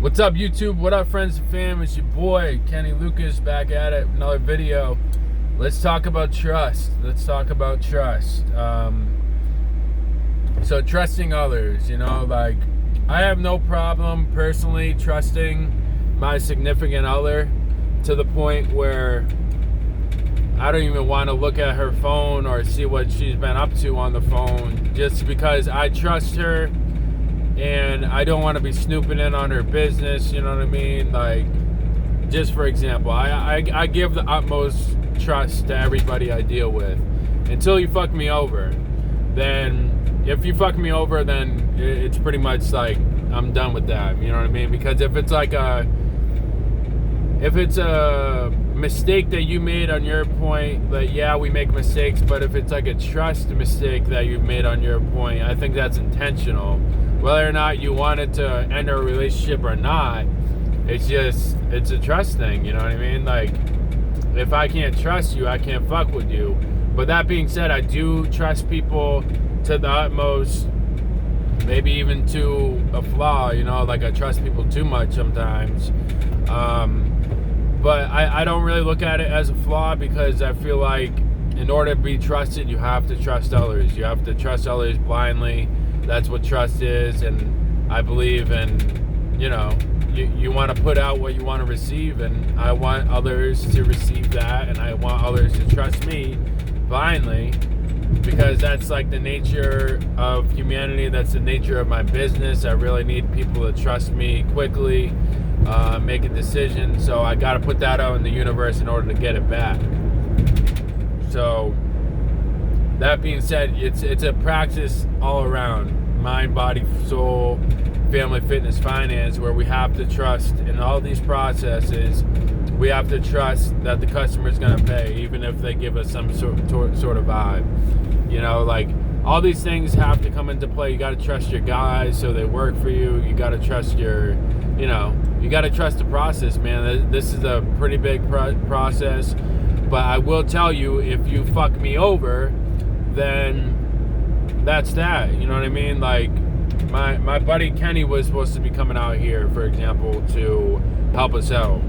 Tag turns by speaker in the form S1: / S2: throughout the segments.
S1: What's up, YouTube? What up, friends and fam? It's your boy Kenny Lucas back at it. Another video. Let's talk about trust. So trusting others, like I have no problem personally trusting my significant other to the point where I don't even want to look at her phone or see what she's been up to on the phone, just because I trust her and I don't want to be snooping in on her business, you know what I mean? Like, just for example, I give the utmost trust to everybody I deal with until you fuck me over. Then if you fuck me over, then it's pretty much like I'm done with that, you know what I mean? Because if it's a mistake that you made on your point, that yeah, we make mistakes, but if it's like a trust mistake that you've made on your point, I think that's intentional. Whether or not you wanted to end a relationship or not, it's a trust thing, you know what I mean? Like, if I can't trust you, I can't fuck with you. But that being said, I do trust people to the utmost, maybe even to a flaw, like I trust people too much sometimes. But I don't really look at it as a flaw, because I feel like in order to be trusted, you have to trust others. You have to trust others blindly. That's what trust is, and I believe in, you want to put out what you want to receive, and I want others to receive that, and I want others to trust me blindly, because that's like the nature of humanity. That's the nature of my business. I really need people to trust me quickly, make a decision, so I got to put that out in the universe in order to get it back. So that being said, it's a practice all around, mind, body, soul, family, fitness, finance, where we have to trust in all these processes. We have to trust that the customer is going to pay, even if they give us some sort of vibe. Like, all these things have to come into play. You got to trust your guys so they work for you. You got to trust you got to trust the process, man. This is a pretty big process. But I will tell you, if you fuck me over, then that's that. You know what I mean? Like, my buddy Kenny was supposed to be coming out here, for example, to help us out.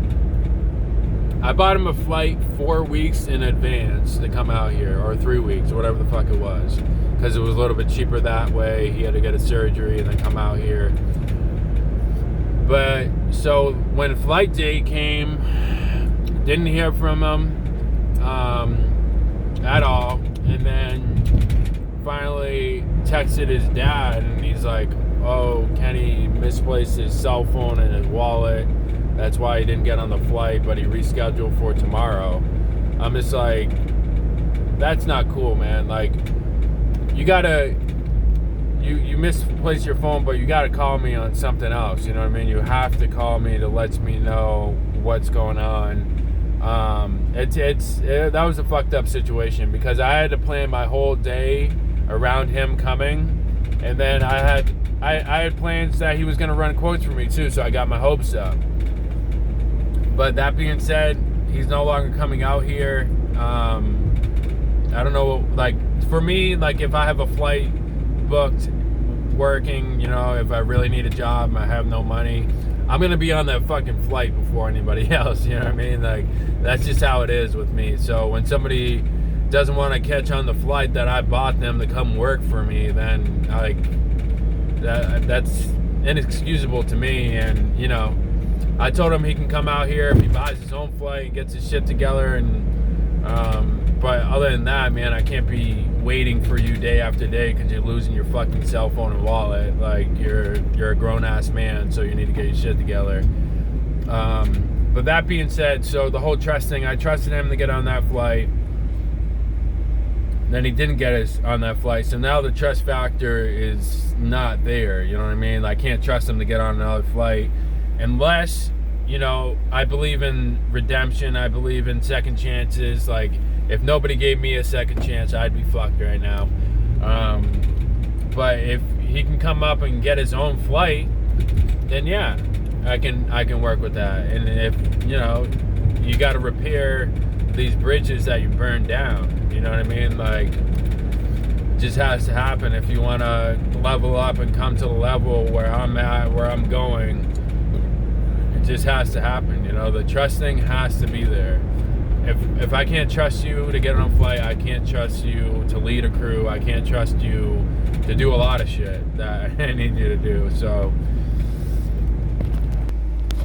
S1: I bought him a flight 4 weeks in advance to come out here, or 3 weeks, or whatever the fuck it was, because it was a little bit cheaper that way. He had to get a surgery and then come out here. But so when flight day came, didn't hear from him at all, and then finally texted his dad, and he's like, oh, Kenny misplaced his cell phone and his wallet. That's why he didn't get on the flight, but he rescheduled for tomorrow. I'm just like, that's not cool, man. Like, you misplaced your phone, but you gotta call me on something else, you know what I mean? You have to call me to let me know what's going on. That was a fucked up situation, because I had to plan my whole day around him coming, and then I had plans that he was gonna run quotes for me too, so I got my hopes up. But that being said, he's no longer coming out here. I don't know, like, for me, like, if I have a flight booked working, if I really need a job and I have no money, I'm gonna be on that fucking flight before anybody else, you know what I mean? Like, that's just how it is with me. So when somebody doesn't want to catch on the flight that I bought them to come work for me, then like that's inexcusable to me. And I told him he can come out here if he buys his own flight and gets his shit together, and but other than that, man, I can't be waiting for you day after day because you're losing your fucking cell phone and wallet. Like, you're a grown-ass man, so you need to get your shit together. But that being said, so the whole trust thing, I trusted him to get on that flight. Then he didn't get us on that flight, so now the trust factor is not there, you know what I mean? I can't trust him to get on another flight unless, I believe in redemption. I believe in second chances. Like, if nobody gave me a second chance, I'd be fucked right now. But if he can come up and get his own flight, then yeah, I can work with that. And if, you got to repair these bridges that you burned down, you know what I mean? Like, just has to happen if you want to level up and come to the level where I'm at, where I'm going. just has to happen. You know, the trust thing has to be there. If I can't trust you to get on a flight, I can't trust you to lead a crew. I can't trust you to do a lot of shit that I need you to do. So,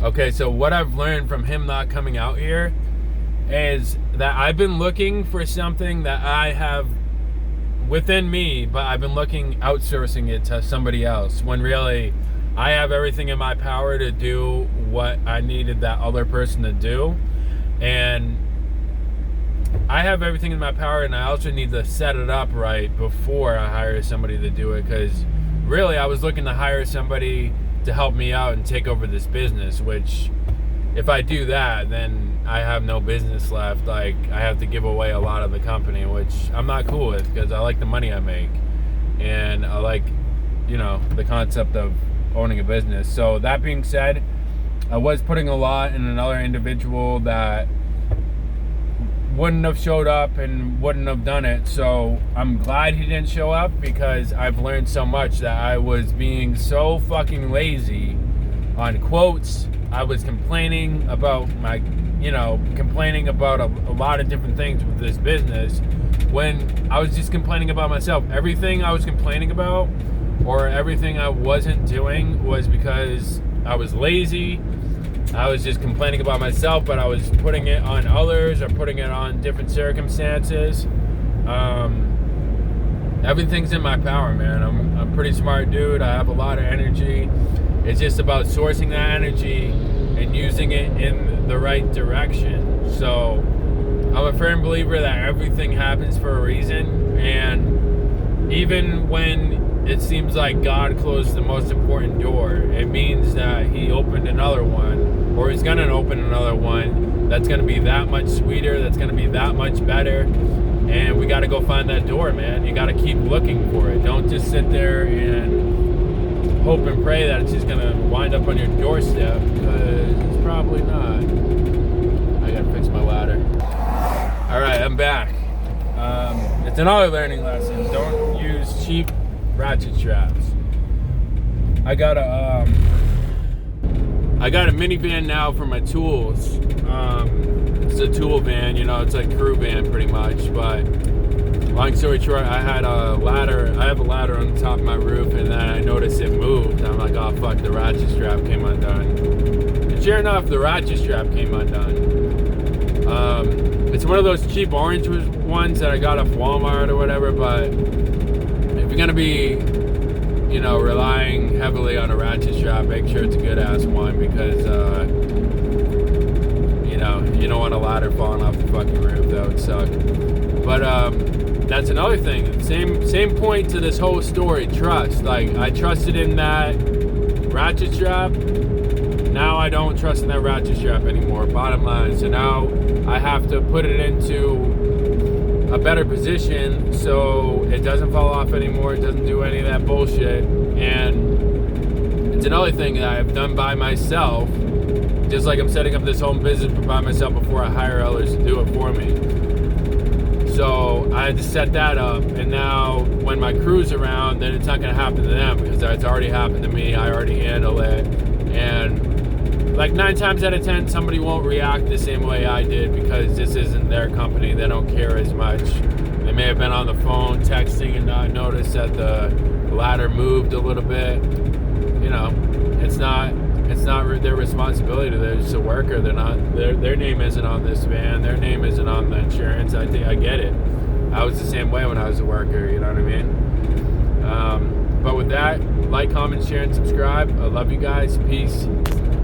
S1: okay, so what I've learned from him not coming out here is that I've been looking for something that I have within me, but I've been outsourcing it to somebody else, when really I have everything in my power to do what I needed that other person to do. And I have everything in my power, and I also need to set it up right before I hire somebody to do it, because really I was looking to hire somebody to help me out and take over this business, which if I do that, then I have no business left. Like, I have to give away a lot of the company, which I'm not cool with, because I like the money I make, and I like, you know, the concept of owning a business. So that being said, I was putting a lot in another individual that wouldn't have showed up and wouldn't have done it. So I'm glad he didn't show up, because I've learned so much that I was being so fucking lazy on quotes. I was complaining about complaining about a lot of different things with this business, when I was just complaining about myself. Everything I was complaining about, or everything I wasn't doing, was because I was lazy. I was just complaining about myself, but I was putting it on others or putting it on different circumstances. Everything's in my power, man. I'm a pretty smart dude. I have a lot of energy. It's just about sourcing that energy and using it in the right direction. So I'm a firm believer that everything happens for a reason, and even when it seems like God closed the most important door, it means that he opened another one, or he's gonna open another one that's gonna be that much sweeter, that's gonna be that much better. And we gotta go find that door, man. You gotta keep looking for it. Don't just sit there and hope and pray that it's just gonna wind up on your doorstep, because it's probably not. I gotta fix my ladder. All right, I'm back. It's another learning lesson. Don't use cheap ratchet straps. I got a minivan now for my tools. It's a tool van, you know, it's like crew van pretty much. But long story short, I have a ladder on the top of my roof, and then I noticed it moved. I'm like, oh fuck, the ratchet strap came undone. And sure enough, the ratchet strap came undone. It's one of those cheap orange ones that I got off Walmart or whatever, but if you're gonna be, you know, relying heavily on a ratchet strap, make sure it's a good ass one, because you know, you don't want a ladder falling off the fucking roof. That would suck. But that's another thing. Same point to this whole story. Trust. Like, I trusted in that ratchet strap. Now I don't trust in that ratchet strap anymore. Bottom line. So now I have to put it into a better position so it doesn't fall off anymore. It doesn't do any of that bullshit. And it's another thing that I've done by myself, just like I'm setting up this home business by myself before I hire others to do it for me. So I had to set that up, and now when my crew's around, then it's not going to happen to them, because it's already happened to me. I already handle it. And like 9 times out of 10, somebody won't react the same way I did, because this isn't their company. They don't care as much. They may have been on the phone texting and not noticed that the ladder moved a little bit. You know, it's not their responsibility. They're just a worker. They're not, their name isn't on this van. Their name isn't on the insurance. I get it. I was the same way when I was a worker. You know what I mean? But with that, like, comment, share, and subscribe. I love you guys. Peace.